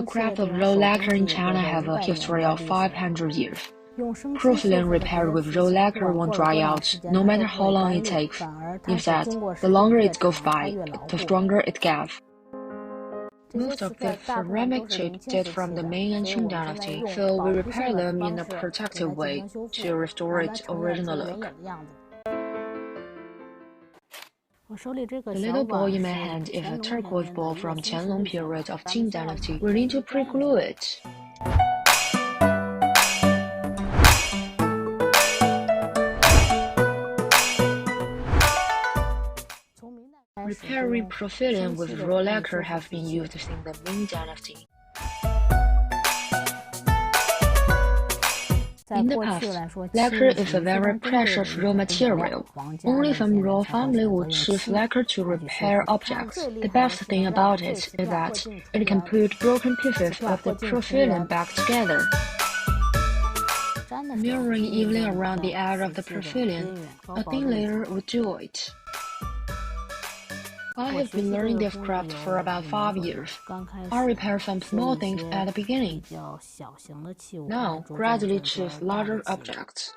crafts of raw lacquer in China have a history of 500 years. Porcelain repaired with raw lacquer won't dry out, no matter how long it takes. In fact, the longer it goes by, the stronger it gets. Most of the ceramic chips date from the Ming and Qing dynasty, so we repair them in a protective way to restore its original look. The little ball in my hand is a turquoise ball from Qianlong period of Qing dynasty. We need to pre-glue it. Repairing porcelain with raw lacquer has been used since the Ming dynasty. In the past, lacquer is a very precious raw material. Only some royal family would choose lacquer to repair objects. The best thing about it is that it can put broken pieces of the porcelain back together. Mirroring evenly around the edge of the porcelain, a thin layer would do it. I have been learning this craft for about 5 years. I repair some small things at the beginning. Now, gradually choose larger objects.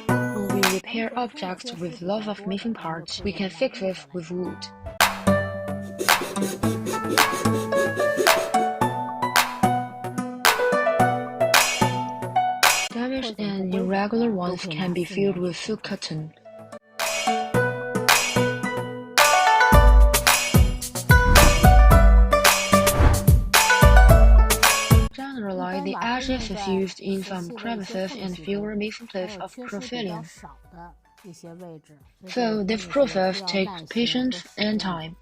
When we repair objects with lots of missing parts, we can fix it with wood. Damaged and irregular ones can be filled with silk cotton. Generally, the ashes is used in some crevices and fewer missing places of porcelain. So this process takes patience and time.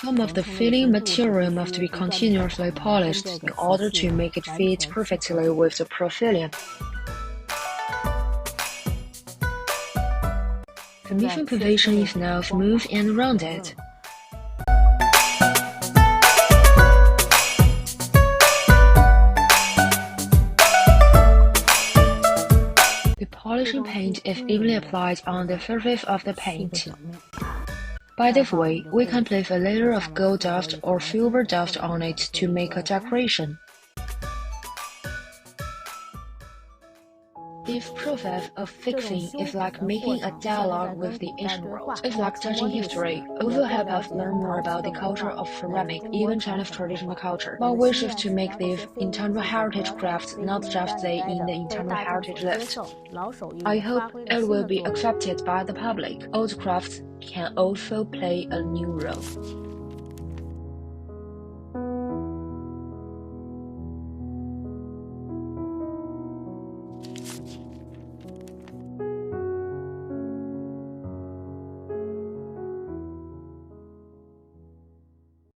Some of the filling material must be continuously polished in order to make it fit perfectly with the porcelain. The missing position is now smooth and rounded. The polishing paint is evenly applied on the surface of the paint. By this way, we can place a layer of gold dust or silver dust on it to make a decoration. This process of fixing is like making a dialogue with the ancient world. It's like touching history. Also help us learn more about the culture of ceramic, even Chinese traditional culture. My wish is to make these intangible heritage crafts not just stay in the intangible heritage list. I hope it will be accepted by the public. Old crafts can also play a new role.